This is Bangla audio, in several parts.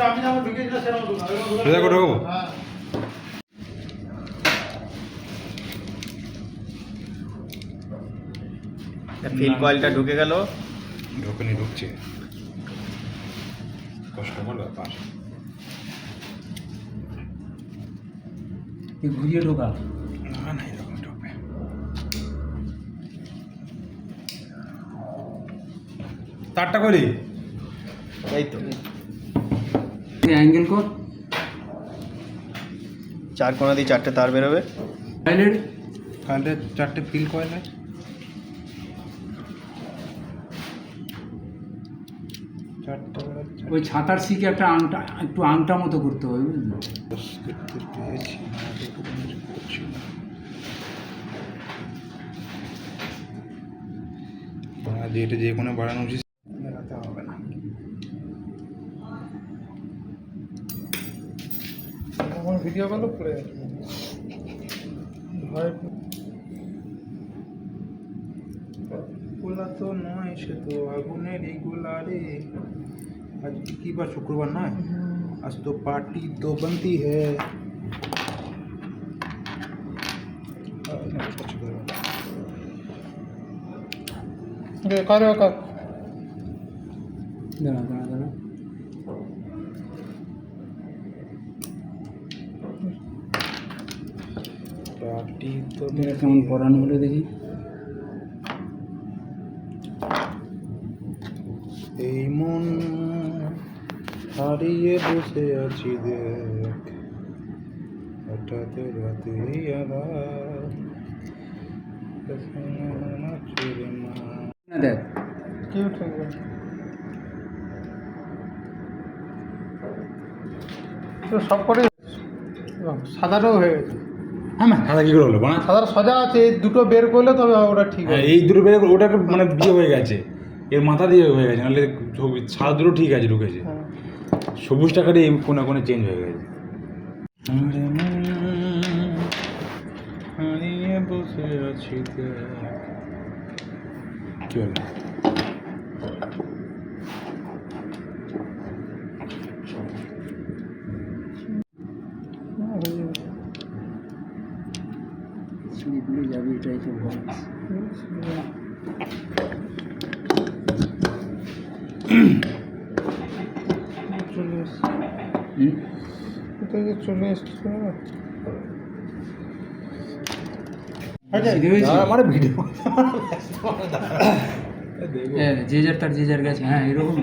আমি যেমন ঢুকেছিলাম সেরকম ঢোকাবো। হ্যাঁ ফিল কয়েলটা ঢুকে গেল। ঢোকেনি, ঢুকছে। কষ্টকর ব্যাপার। ঘুরিয়ে ঢোকা না না, এরকম ঢোকবে। তারটা করি এই তো অ্যাঙ্গেল কর, 4 কোণা দিয়ে 4টে তার বেরোবে। হাইলাইট তাহলে 4টে পিল কয়েল হয়। ওই ছাতার শিখে একটা আংটা, একটু আংটা মতো করতে হবে, বুঝলি? যেটা যে কোনো বাড়ানো উচিত, দেখাতে হবে না। আমার ভিডিও কল পড়ে গেছে ভয়। গোলা তো নয়, সে তো আগুনেরই গোলা রে। আজ কি বার? শুক্রবার নয়? আজ তো পার্টি তো बनती है। কর কর, দাঁড়া দাঁড়া দাঁড়া। পার্টি তো এটা কেমন পড়ানো হলে দেখি। এই মন হারিয়ে বসে আছি দেখ, হঠাৎ রাতে আবার চুরে মা। না দেখ কি উঠবে, তো সব করে সাদাটাও হয়ে গেছে। হ্যাঁ না, সাদা কি করে হলো না? সাদার সাজা আছে, এই দুটো বের করলে তবে ওটা ঠিক হ্যাঁ, আছে। এই দুটো বের ওটা মানে বিয়ে হয়ে গেছে, এর মাথা দিয়ে হয়ে গেছে, নাহলে সাদা দুটো ঠিক আছে, ঢুকেছে। হ্যাঁ। সবুজটা খালি কোনে কোনে চেঞ্জ হয়ে গেছে। হারিয়ে বসে আছি কি হলো? ছুরিগুলো যাবে, এটাই তো ভয়। চলে এসছে, এটা যে চলে এসছে আমার ভিডিও যে যার তার যে যার গেছে। হ্যাঁ এরকম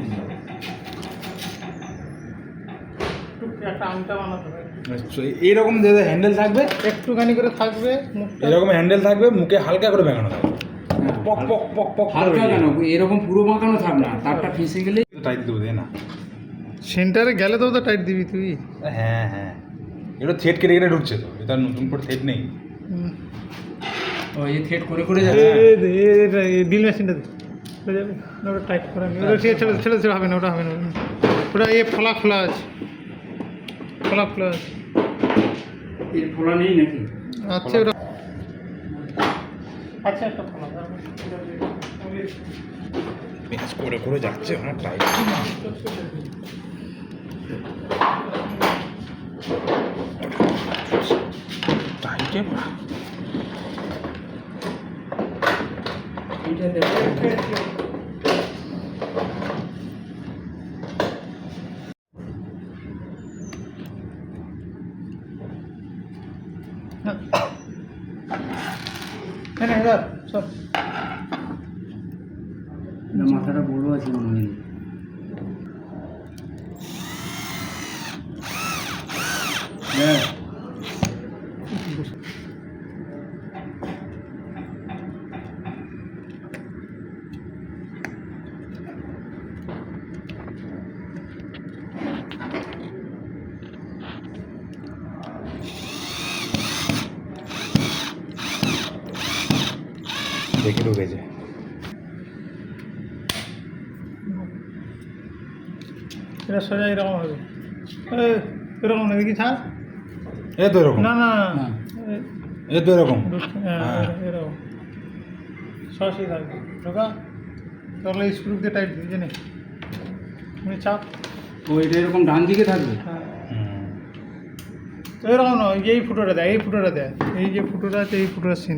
একটা আংটা বানাতে হবে, এইরকম হ্যান্ডেল থাকবে, একটুখানি করে থাকবে, এরকম হ্যান্ডেল থাকবে, মুখে হালকা করে বেঁকানো থাকবে। পক পক পক পক হালকা কেন, এরকম পুরো বাঁকানো থাক না, তারটা ফেঁসে গেলে টাইট দেবো, দে না। সেন্টারে গেলে তো টাইট দিবি তুই। হ্যাঁ হ্যাঁ, এটা থ্রেড কেটে কেটে ঢুকছে তো, এটা নতুন করে থ্রেড নেই। ও এই থ্রেড করে করে যাচ্ছে, ড্রিল মেশিনটা হয়ে যাবে না, ওটা টাইট করা নেই, ওটা ছেড়ে ছেড়ে ছেড়ে হবে না, ওটা হবে না, ওটা এই ফোলা খোলা আছে, খোলা খোলা আছে, এই ফোলা নেই নাকি? আচ্ছা ওটা আচ্ছা একটা ফোলা পেঁচ করে করে যাচ্ছে, অনেক টাইট টাইটে। এটা দেখো মাথাটা বড় আছে মনে হয়। হ্যাঁ দেখে ঢুকেছে। এটা সোজা এরকম হবে, এরকম না দেখি ছাড়, এই তো এরকম, না না এই তো এরকম, হ্যাঁ এরকম সরাসরি থাকবে ঢোকা, তাহলে স্ক্রু দিয়ে টাইট দিবি, জানি তুমি চাপ ও এটা এরকম ডান দিকে থাকবে। হ্যাঁ এরকম নয়, এই ফুটোটা দেয়, এই ফুটোটা দেয়, এই যে ফুটোটা আছে এই ফুটোটা সিন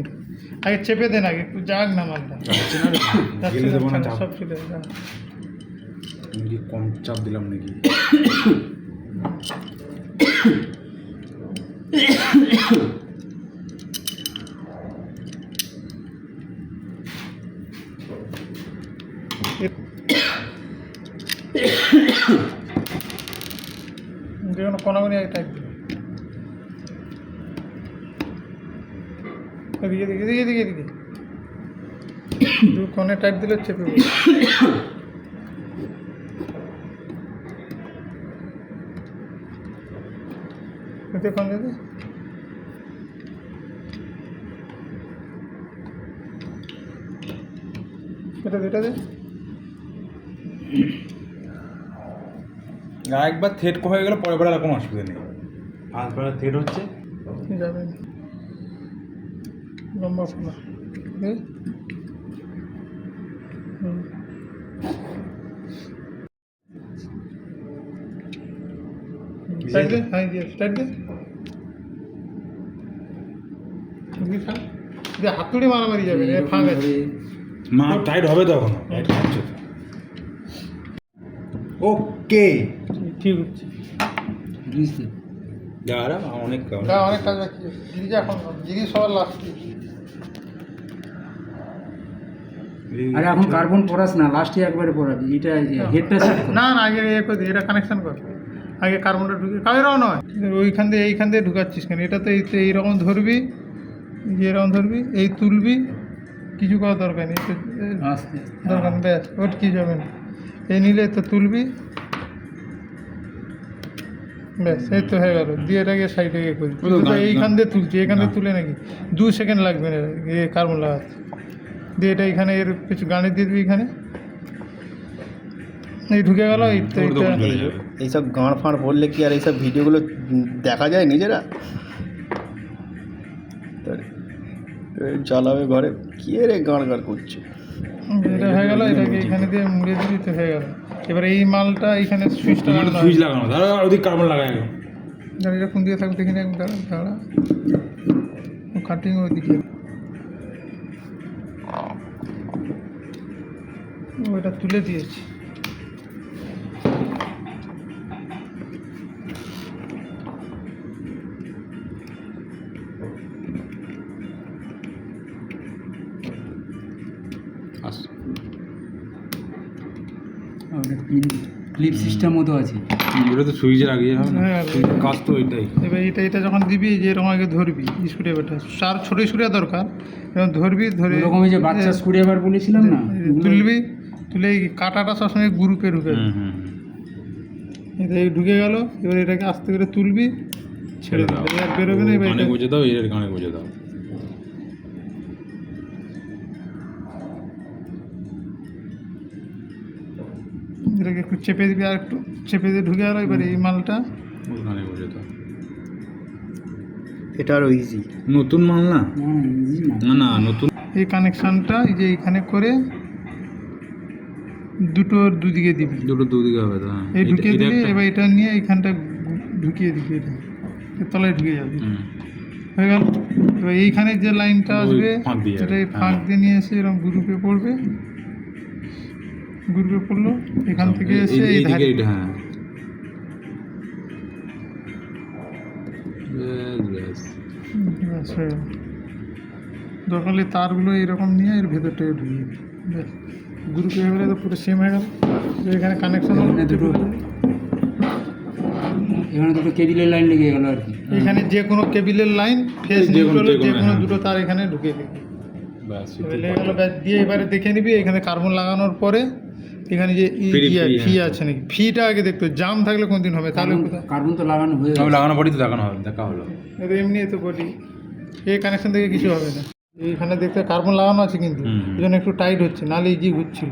আগে চেপে দেন, আগে একটু যাক না মালটা যাচ্ছে না রে। যাচ্ছে গেলে না, দেবো না ছাড়, চাপ। সব চলে যাবে। আমি কি কম চাপ দিলাম নাকি? যেন কোনাগুনি আগে টাইপ দিল, এদিকে এদিকে এদিকে এদিকে এদিকে দু কোণে টাইপ দিলে চেপে পড়বে। এতে কোন যাবে এটা দে একবার থেট হয়ে গেলে পরের বার আর কোনো অসুবিধা নেই। ফার্স্টবার থেট হচ্ছে, যাবে না, লম্বা ফোলা স্টার্ট দে, হ্যাঁ দিয়ে স্টার্ট দে, হাতুড়ি মারামারি যাবে, ফাঁক আছে। মা টাইট হবে তো এখনো, টাইট হচ্ছে তো। ওকে ঠিক হচ্ছে, বুঝতে যারা অনেক অনেক কাজ বাকি আছে। গিরিজা এখন গিরি সবার লাস্টে, আরে এখন কার্বন পড়াস না, লাস্টে একবারে পড়াবি। এটা হেডটা সেট কর। না না আগে এ করে দে, এটা কানেকশন কর, আগে কার্বনটা ঢুকে কারো নয়, ওইখান দিয়ে এইখান দিয়ে ঢুকাচ্ছিস কেন? এটা তো এইরকম ধরবি, এরকম ধরবি, এই তুলবি, কিছু করার দরকার নেই, আস্তে দরকার নেই, ব্যাস ওর কি যাবে না, এই নিলে তো তুলবি, ব্যাস এই তো হয়ে গেল। দিয়ে এটাকে সাইডে ইয়ে করি, এইখান দিয়ে তুলছি, এখান দিয়ে তুলে নাকি 2 সেকেন্ড লাগবে না এ কার্বন লাগাতে। দিয়ে এটা এখানে এর কিছু গানে দিয়ে দিবি, এখানে এই ঢুকে গেল। এই তো এইটা এইসব গাঁড় ফাঁড় পড়লে কি আর এইসব ভিডিওগুলো দেখা যায় নিজেরা? চালাবে ঘরে, কি রে গাঁড় গাঁড় করছে। এটা হয়ে গেল, এটাকে এখানে দিয়ে মুড়ে দিবি তো হয়ে গেল। এবার এই মালটা এখানে সুইচটা লাগানো সুইচ লাগানো, দাঁড়া ওদিক কার্বন লাগাই গেল। এটা কোন দিকে থাকবে দেখি না, দাঁড়া দাঁড়া, কাটিং ওইদিকে, ওইটা তুলে দিয়েছি। ক্লিপ সিস্টেম মতো আছে। ওটা তো সুইচে লাগিয়ে হবে না, হ্যাঁ, কাজ তো ওইটাই। এবার এটা যখন দিবি, যে এরকম আগে ধরবি স্ক্রুড্রাইভারটা, সার ছোটো স্ক্রুড্রাইভার দরকার, এরকম ধরবি, ধরে এরকম যে বাচ্চা স্ক্রুড্রাইভার বলেছিলাম না, তুলবি, তুলে এই কাঁটাটা সবসময় গ্রুপে ঢুকে এটা ঢুকে গেল। এবার এটাকে আস্তে করে তুলবি, ছেড়ে দাও, দিবি, আর বেরোবে না। এবার গানে এটা বুঝে দাও, এর গানে বুঝে দাও। এটাকে একটু চেপে দিবি, আর একটু চেপে দিয়ে ঢুকে গেল। এবার এই মালটা ওর গানে বুঝে দাও। এটা আরও ইজি। নতুন মাল না, easy না। না না নতুন। এই কানেকশানটা এই যে এইখানে করে দুটোর দুদিকে দিবি, দুটো দুদিকে হবে তো, হ্যাঁ। এই ঢুকিয়ে এটা দিবি। একটা- এবার এটা নিয়ে এইখানটা ঢুকিয়ে দিবি, এটা এর তলায় ঢুকে যাবে, হুম। হয়ে গেল। এবার এইখানে যে লাইনটা ওই আসবে, ফাঁক দিয়ে যাবে, এটা এই ফাঁক হ্যাঁ। দিয়ে নিয়ে এসে এরকম গ্রুপে পড়বে, গ্রুপে পড়লো, এখান থেকে এসে এই এইদিকে ধারে এটা, হ্যাঁ। ব্যাস, ব্যাস। ব্যাস হয়ে গেল। দরকার হলে তারগুলো এরকম নিয়ে এর ভেতরটাকে ঢুকিয়ে দিবি, ব্যাস গ্রুপে হয়ে গেলে তো পুরো সেম হয়ে গেল। এখানে কানেকশন এখানে দুটো কেবিলের লাইন লেগে গেল আর কি। এখানে যে কোনো কেবিলের লাইন, ফেস যে কোনো- নিউট্রাল, যে কোনো হ্যাঁ। দুটো তার এখানে ঢুকিয়ে দিবি, ব্যাস, লেগে গেল। ব্যাস দিয়ে এবারে দেখে নিবি এখানে কার্বন লাগানোর পরে এখানে যে ফি আছে নাকি, ফিটা আগে দেখতে হবে। জাম থাকলে কোনদিন হবে, তাহলে কোথায় কার্বন তো লাগানো হয়ে আমি গেছে। লাগানো পরই তো দেখানো হবে, দেখা হলো। এটা এমনি তো বলি, এই কানেকশন থেকে কিছু হবে না। এইখানে দেখতে কার্বন লাগানো আছে কিন্তু এই জন্য একটু টাইট হচ্ছে, নাহলে ইজি ঘুরছিল।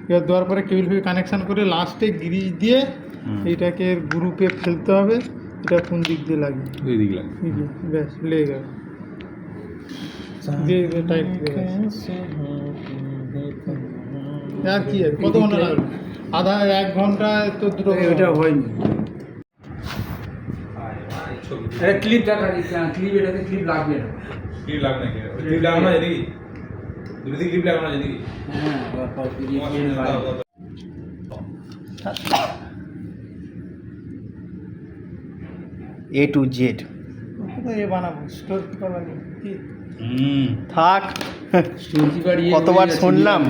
এবার দেওয়ার পরে কেবিল ফি কানেকশান করে লাস্টে গ্রিজ দিয়ে এইটাকে গ্রুপে ফেলতে হবে। এটা কোন দিক দিয়ে লাগে, ওই দিক লাগে। এই যে, ব্যাস লেগে গেল, দিয়ে টাইট দিয়ে গেছে। আর কি আছে, কত ঘন্টা লাগবে? আধা 1 ঘন্টা তো দুটো ওইটা হয়নি। এটা ক্লিপ দেখা ক্লিপ, এটাতে ক্লিপ লাগবে না। ক্লিপ লাগবে নাকি? ক্লিপ লাগানো না এদিকে? দুটো ক্লিপ লাগানো না এদিকে? হ্যাঁ, A to Z। তো এ বানাবো স্টোর কিপার বানিয়ে কি থাক, স্টোর কিপার কতবার শুনলাম।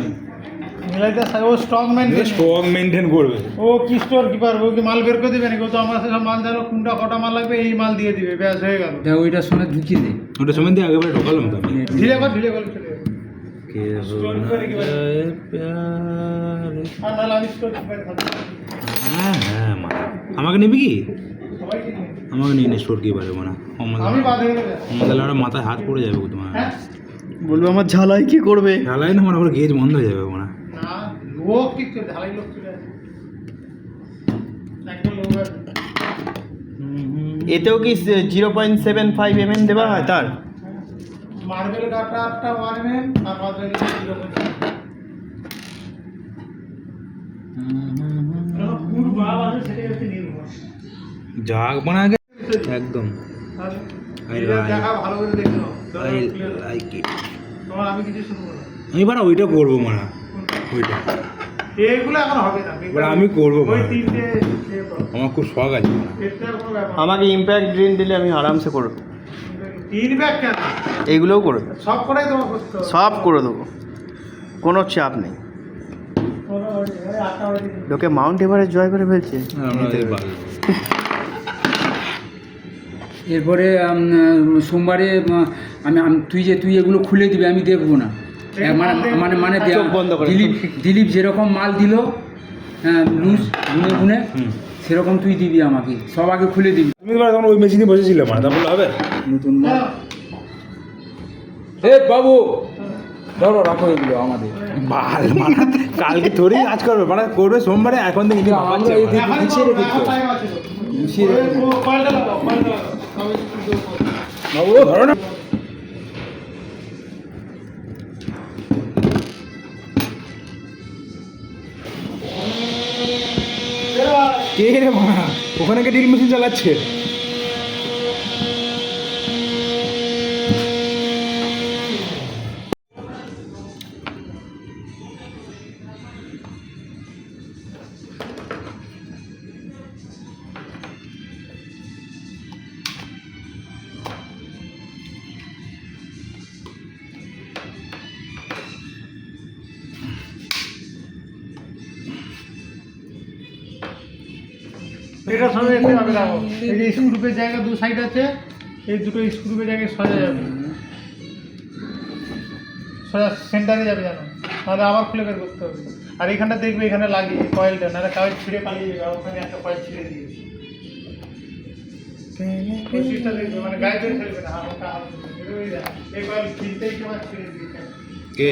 মিলাইতে ও স্টক মেনটেন স্টক মেনটেন করবে। ও কি স্টোর কিপার, ও কি মাল বের করে দেবে নাকি? ও তো আমার সাথে মাল জানো কোনটা কটা মাল লাগবে এই মাল দিয়ে দিবে, ব্যাস হয়ে গেল। ওইটার সঙ্গে ঢুকিয়ে দে। ওটা সময় দিয়ে আগেবারে ঢোকালাম তো আমি। ধীরে কর চলে যাবে। কে আর নাহলে আমি স্টোর কিপার থাকবো। হ্যাঁ হ্যাঁ মা, আমাকে নিবি কি? সবাইকে নিয়ে। আমাকে নিয়ে নে স্টোর কিপারে মানে আমি বাদ হয়ে গেলে আমাদের আর মাথায় হাত পড়ে যাবে তোমার। হ্যাঁ বলবো আমার ঝালাই কি করবে। ঢালাই না মানে গেজ বন্ধ হয়ে যাবে মানে। না লোক ঠিক করে ঢালাই লোক চলে আসে একটা লোক আছে। এতেও কি 0.75 mm দেওয়া হয় তার? মার্বেল কাটারটা 1 mm আর মার্বেল 0.5 পুরো বাবা আছে সেটা হচ্ছে নির্ভর জাগ বানা আগে একদম। এটা দেখা ভালো করে দেখো আই লাইক ইট। তোমার আমি কিছু শুনবো না। আমি বারা ওইটা করবো মানে ওইটা এইগুলো এখন হবে না এবার আমি করবো ওই মানে। তিনটে ইয়ে করো। আমার খুব শখ আছে মানে। এটার কোনো ব্যাপার না। আমাকে ইম্প্যাক্ট ড্রিল দিলে আমি আরামসে করব, তিন ব্যাগ কেন এইগুলোও করে দেবো, সব কটাই তোমার করতে হবে। সব করে দেবো, কোনো চাপ নেই। লোকে মাউন্ট এভারেস্ট জয় করে ফেলছে। এরপরে সোমবারে তুই এগুলো খুলে দিবি, আমি দেখবো না। মানে চোখ বন্ধ করে। দিলীপ যেরকম মাল দিল লুজ গুনে গুনে সেরকম তুই দিবি আমাকে, সব আগে খুলে দিবি। তুমি তো তখন ওই মেশিনে বসেছিলে মানে, তা বললে হবে? নতুন মাল। এ বাবু ধরো, রাখো এগুলো আমাদের। বাল মানে কালকে থোড়ি কাজ করবে মানে, করবে সোমবারে। এখন থেকে কিন্তু আমরা ভাবাচ্ছে এই মানে। দিকে গুছিয়ে রেখে দিতে হবে। গুছিয়ে রেখে দিতে হবে। পাল্টা লাগাও সবাই একটু জোর করো। বাবু ধরো না। কে রে মা, ওখানে কে ড্রিল মেশিন চালাচ্ছে? এটা সঙ্গে এসে যাবে দেখো, এই যে স্ক্রুপের জায়গা দু সাইড আছে, এই দুটো স্ক্রুপের জায়গায় সোজা যাবে, সোজা সেন্টারে যাবে জানো, তাহলে আবার খুলে বের করতে হবে। আর এখানটা দেখবে এখানে লাগিয়ে কয়েলটা, নাহলে কয়েল ছিঁড়ে পালিয়ে যাবে, আর ওখানে একটা কয়েল ছিঁড়ে দিয়েছে। ওই সুইচটা দেখবে মানে গায়ে ধরে ফেলবে না, হালকা হাত দেবে, এই কয়েল ছিঁড়তেই কেমন ছিঁড়ে দিয়েছে। কে?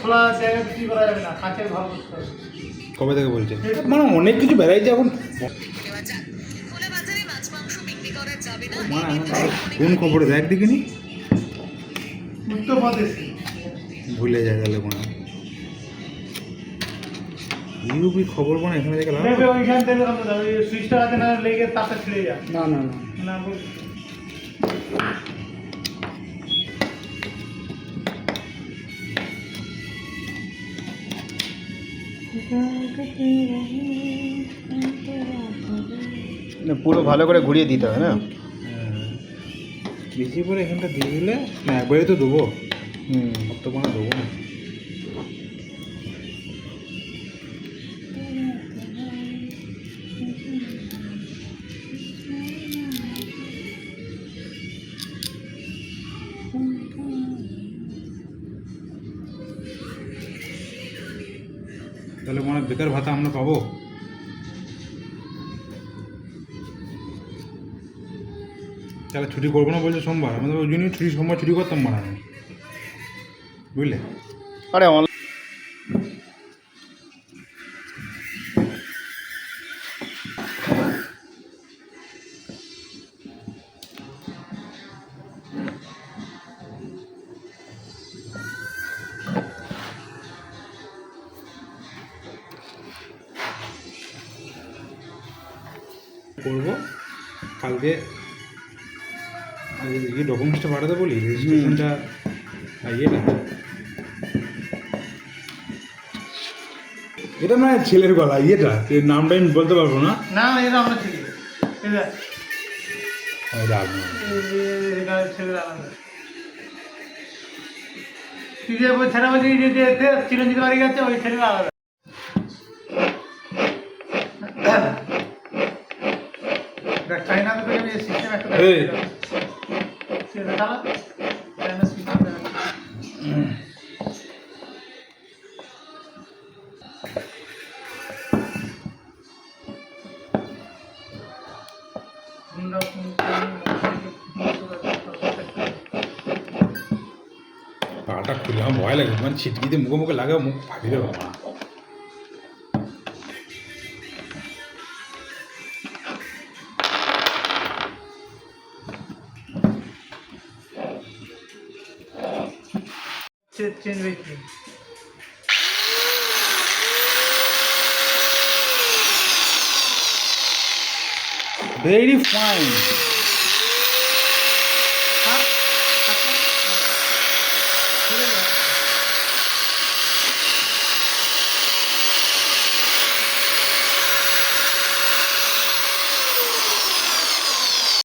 খোলা জায়গা বিক্রি করা যাবে না, কাঁচের ভালো করতে হবে। কবে থেকে বলছে? মানে অনেক কিছু ভ্যারাইটি এখন মানে কোন খবরে দেখ দেখিনি উত্তরপ্রদেশে ভুলে যায় তাহলে মানে ইউপি খবর মানে এখানে দেখে লাভ দেখবে ওইখান থেকে ওই সুইচটা আছে না, লেগে তারটা ছিঁড়ে যায়। না না না, না বল না, পুরো ভালো করে ঘুরিয়ে দিতে হবে না। বেশি করে এখানটা দিয়ে দিলে না, একবারে তো দেবো, হুম, অত মানে দেবো না। তাহলে মানে বেকার ভাতা আমরা পাবো? তাহলে ছুটি করবো না বলছে সোমবার, আমাদের ওই জন্যই ছুটি, সোমবার ছুটি করতাম মানে আমি, বুঝলে? আরে করবো কালকে এই ডকুমেন্টসটা পাঠাতে বলি রেজিস্ট্রেশনটা ইয়েটা এটা মানে ছেলের গলা ইয়েটা এর নামটা আমি বলতে পারবো না না এটা আমরা ছিল এটা এটা আপনার এটা ছেলের আলাদা তুই যে ছেলে বলছি যে চিরঞ্জিত বাড়ি গেছে ওই ছেলের আলাদা চাইনা তো আমি সিস্টেম একটা সেটা চালা চাইনা সিস্টেম পাটা খুলে আমার ভয় লাগে মানে ছিটকিতে মুখে মুখে লাগে মুখ ফাঁকি দেবে মা চেঞ্জ হয়েছে ভেরি ফাইন ঠিক আছে